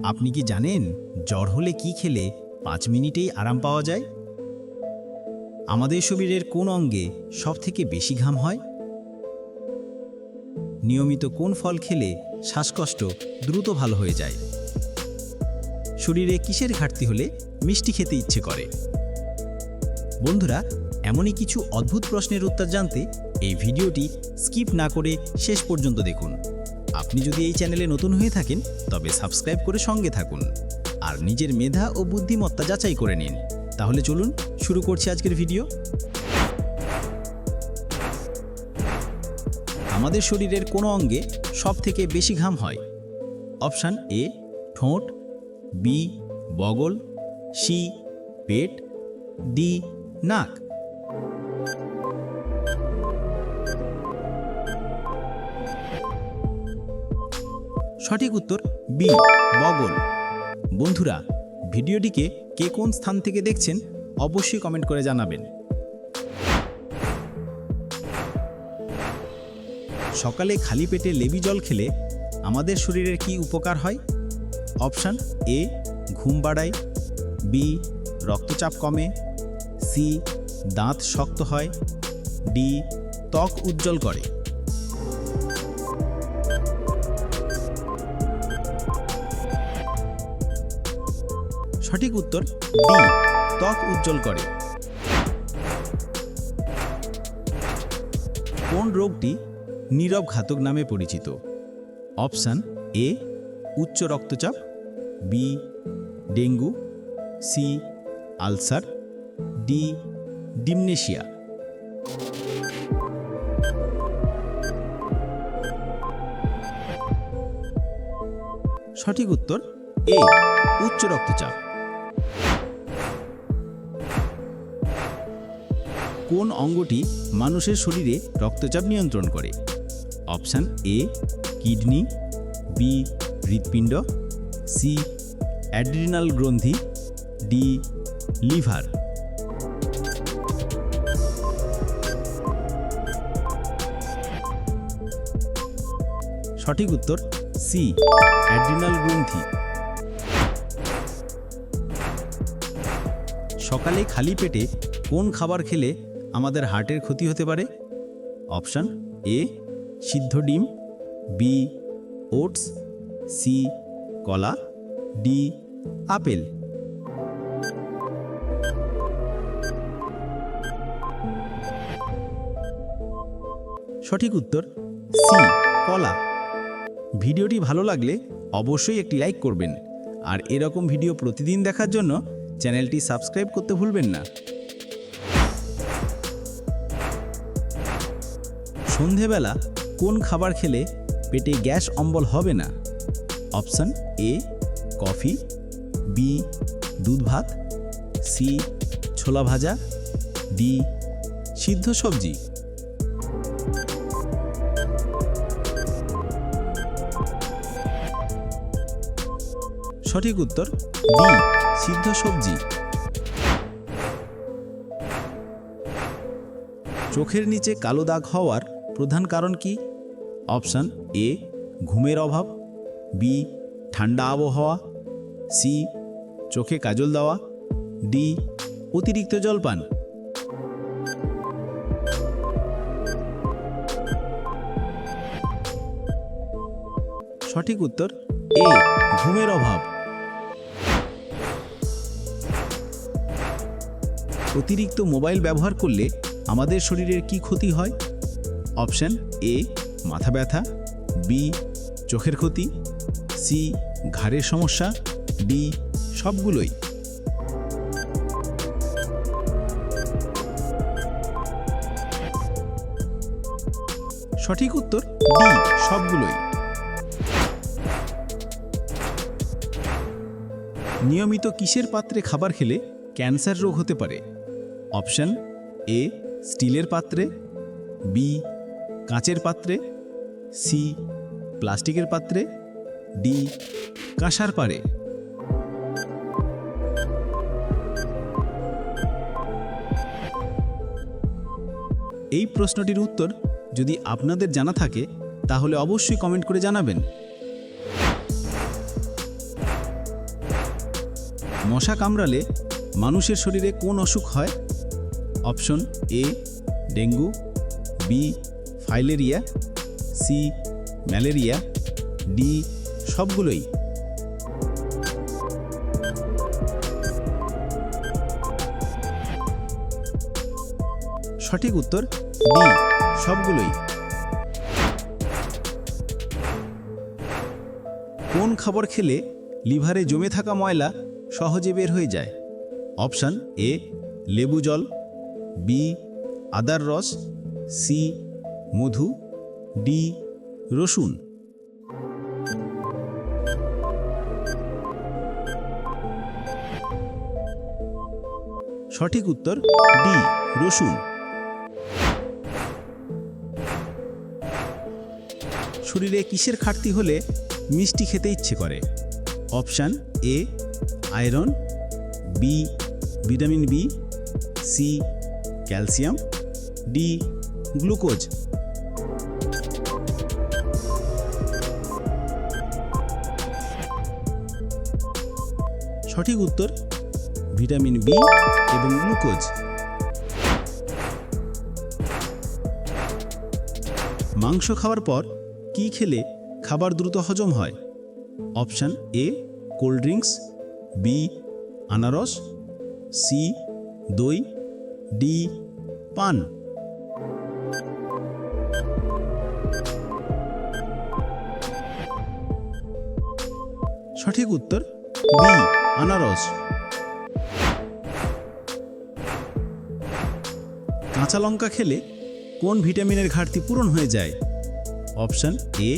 আপনি কি জানেন জ্বর হলে কি খেলে 5 মিনিটেই আরাম পাওয়া যায়? আমাদের শরীরের কোন অঙ্গে সবথেকে বেশি ঘাম হয়? নিয়মিত কোন ফল খেলে শ্বাসকষ্ট দ্রুত ভালো হয়ে যায়? শরীরে কিসের ঘাটতি হলে মিষ্টি খেতে ইচ্ছে করে? বন্ধুরা, এমনই কিছু অদ্ভুত প্রশ্নের উত্তর জানতে এই ভিডিওটি স্কিপ না করে শেষ পর্যন্ত দেখুন। আপনি যদি এই চ্যানেলে নতুন হয়ে থাকেন তবে সাবস্ক্রাইব করে সঙ্গে থাকুন আর নিজের মেধা ও বুদ্ধিমত্তা যাচাই করে নিন। তাহলে চলুন শুরু করছি আজকের ভিডিও। আমাদের শরীরের কোন অঙ্গে সবথেকে বেশি ঘাম হয়? অপশান এ ঠোঁট, বি বগল, সি পেট, ডি নাক। সঠিক উত্তর বি বগল। বন্ধুরা, ভিডিওটিকে কে কোন স্থান থেকে দেখছেন অবশ্যই কমেন্ট করে জানাবেন। সকালে খালি পেটে লেবু জল খেলে আমাদের শরীরের কি উপকার হয়? অপশান এ ঘুম বাড়ায়, বি রক্তচাপ কমে, সি দাঁত শক্ত হয়, ডি ত্বক উজ্জ্বল করে। সঠিক উত্তর ডি ত্বক উজ্জ্বল করে। কোন রোগটি নীরব ঘাতক নামে পরিচিত? অপশান এ উচ্চ রক্তচাপ, B dengue, C ulcer, D dementia. সঠিক উত্তর এ উচ্চ রক্তচাপ। কোন অঙ্গটি মানুষের শরীরে রক্তচাপ নিয়ন্ত্রণ করে? অপশান এ কিডনি, বি হৃৎপিণ্ড, সি অ্যাড্রিনাল গ্রন্থি, ডি লিভার। সঠিক উত্তর সি অ্যাড্রিনাল গ্রন্থি। সকালে খালি পেটে কোন খাবার খেলে আমাদের হার্টের ক্ষতি হতে পারে? অপশান এ সিদ্ধ ডিম, বি ওটস, সি কলা, ডি আপেল। সঠিক উত্তর সি কলা। ভিডিওটি ভালো লাগলে অবশ্যই একটি লাইক করবেন আর এরকম ভিডিও প্রতিদিন দেখার জন্য চ্যানেলটি সাবস্ক্রাইব করতে ভুলবেন না। সন্ধেবেলা কোন খাবার খেলে পেটে গ্যাস অম্বল হবে না? অপশান এ কফি, বি দুধ ভাত, সি ছোলা ভাজা, ডি সিদ্ধ সবজি। সঠিক উত্তর ডি সিদ্ধ সবজি। চোখের নিচে কালো দাগ হওয়ার প্রধান কারণ কি? অপশান এ ঘুমের অভাব, বি ঠান্ডা আবহাওয়া, সি চোখে কাজল দেওয়া, ডি অতিরিক্ত জলপান। সঠিক উত্তর এ ঘুমের অভাব। অতিরিক্ত মোবাইল ব্যবহার করলে আমাদের শরীরের কি ক্ষতি হয়? অপশান এ মাথা ব্যথা, বি চোখের ক্ষতি, সি ঘাড়ের সমস্যা, ডি সবগুলোই। সঠিক উত্তর ডি সবগুলোই। নিয়মিত কিসের পাত্রে খাবার খেলে ক্যান্সার রোগ হতে পারে? অপশান এ স্টিলের পাত্রে, বি কাঁচের পাত্রে, সি প্লাস্টিকের পাত্রে, ডি কাঁসার পারে। এই প্রশ্নটির উত্তর যদি আপনাদের জানা থাকে তাহলে অবশ্যই কমেন্ট করে জানাবেন। মশা কামড়ালে মানুষের শরীরে কোন অসুখ হয়? Option A dengue, B filaria, C malaria, D সবগুলোই। সঠিক উত্তর ডি সবগুলোই। কোন খাবার খেলে লিভারে জমে থাকা ময়লা সহজে বের হয়ে যায়? অপশন এ লেবু জল, বি আদার রস, সি মধু, ডি রসুন। সঠিক উত্তর ডি রসুন। শরীরে কিসের ঘাটতি হলে মিষ্টি খেতে ইচ্ছে করে? Option A iron, B vitamin B, C calcium, D glucose. সঠিক উত্তর ভিটামিন বি এবং গ্লুকোজ। মাংস খাওয়ার পর কি খেলে খাবার দ্রুত হজম হয়? Option A cold drinks, B আনারস, সি দই, ডি পান। সঠিক উত্তর বি আনারস। কাঁচা লঙ্কা খেলে কোন ভিটামিনের ঘাটতি পূরণ হয়ে যায়? Option A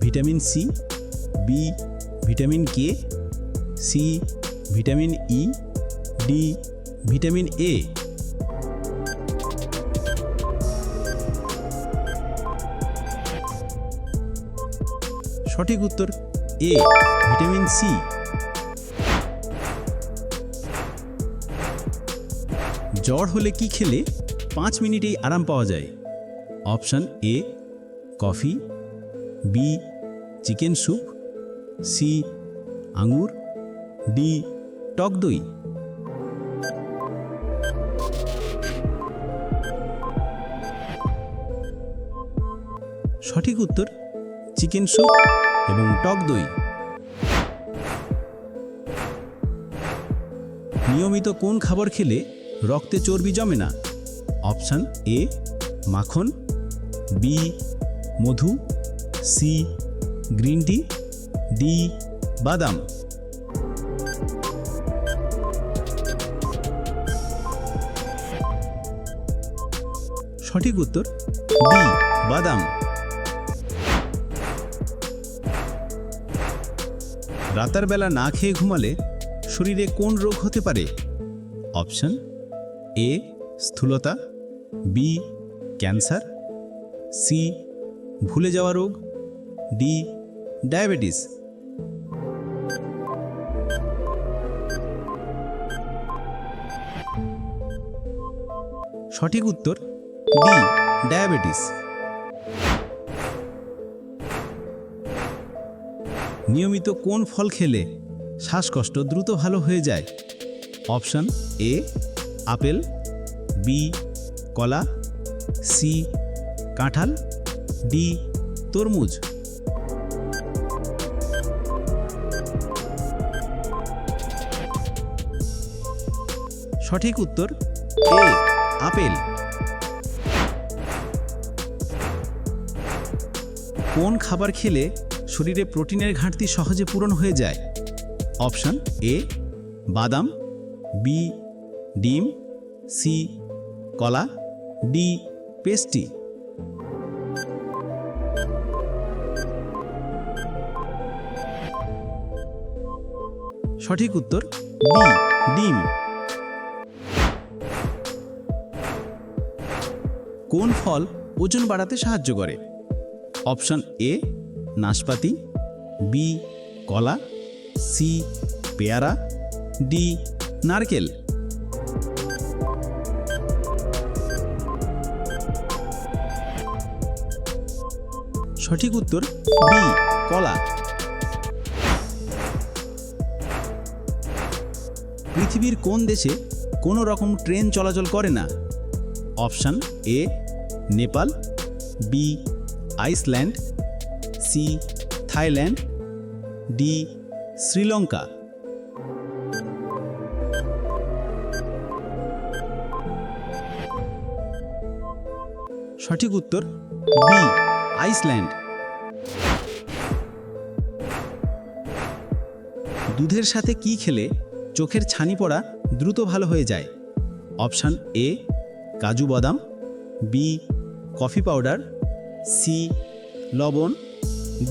vitamin C, B vitamin K, C vitamin E, D vitamin A. সঠিক উত্তর এ ভিটামিন সি। জ্বর হলে কি খেলে 5 মিনিটেই আরাম পাওয়া যায়? Option A coffee, B chicken soup, C আঙুর, ডি টক দই। সঠিক উত্তর চিকেন স্যুপ এবং টক দই। নিয়মিত কোন খাবার খেলে রক্তে চর্বি জমে না? অপশান এ মাখন, বি মধু, সি গ্রিন টি, ডি বাদাম। সঠিক উত্তর ডি বাদাম। রাতের বেলা না খেয়ে ঘুমালে শরীরে কোন রোগ হতে পারে? অপশন এ স্থূলতা, বি ক্যান্সার, সি ভুলে যাওয়া রোগ, ডি ডায়াবেটিস। সঠিক উত্তর ডি ডায়াবেটিস। নিয়মিত কোন ফল খেলে শ্বাসকষ্ট দ্রুত ভালো হয়ে যায়? অপশন এ আপেল, বি কলা, সি কাঁঠাল, ডি তরমুজ। সঠিক উত্তর এ আপেল। কোন খাবার খেলে শরীরে প্রোটিনের ঘাটতি সহজে পূরণ হয়ে যায়? অপশন এ বাদাম, বি ডিম, সি কলা, ডি পেস্ট্রি। সঠিক উত্তর বি ডিম। কোন ফল ওজন বাড়াতে সাহায্য করে? অপশন এ নাশপাতি, বি কলা, সি পেয়ারা, ডি নারকেল। সঠিক উত্তর বি কলা। পৃথিবীর কোন দেশে কোনো রকম ট্রেন চলাচল করে না? Option A Nepal, B Iceland, C Thailand, D Sri Lanka. সঠিক উত্তর বি আইসল্যান্ড। দুধের সাথে কি খেলে চোখের ছানি পড়া দ্রুত ভালো হয়ে যায়? অপশান এ কাজু বাদাম, বি কফি পাউডার, সি লবণ,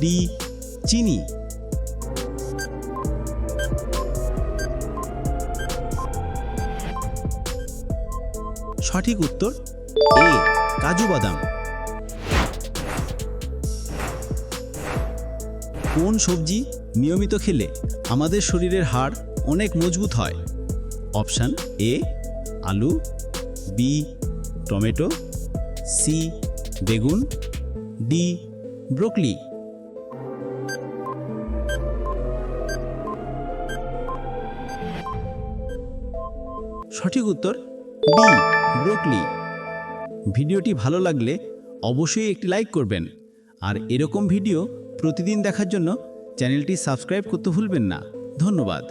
ডি চিনি। সঠিক উত্তর এ কাজু বাদাম। কোন সবজি নিয়মিত খেলে আমাদের শরীরের হাড় অনেক মজবুত হয়? অপশান এ আলু, বি টমেটো, সি বেগুন, ডি ব্রোকলি। সঠিক উত্তর ডি ব্রোকলি। ভিডিওটি ভালো লাগলে অবশ্যই একটি লাইক করবেন, আর এরকম ভিডিও প্রতিদিন দেখার জন্য চ্যানেলটি সাবস্ক্রাইব করতে ভুলবেন না। ধন্যবাদ।